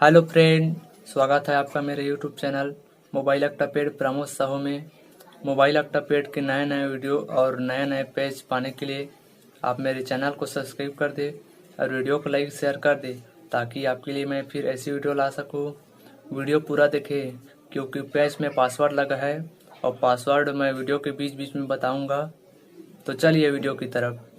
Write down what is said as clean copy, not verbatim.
Hello friend, स्वागत है आपका मेरे यूट्यूब चैनल मोबाइल अक्टापेड प्रमोद साहू में। मोबाइल अक्टापेड के नए नए वीडियो और नए नए पेज पाने के लिए आप मेरे चैनल को सब्सक्राइब कर दे और वीडियो को लाइक शेयर कर दे, ताकि आपके लिए मैं फिर ऐसी वीडियो ला सकूं। वीडियो पूरा देखें क्योंकि पेज में पासवर्ड लगा है और पासवर्ड मैं वीडियो के बीच बीच में बताऊंगा। तो चलिए वीडियो की तरफ।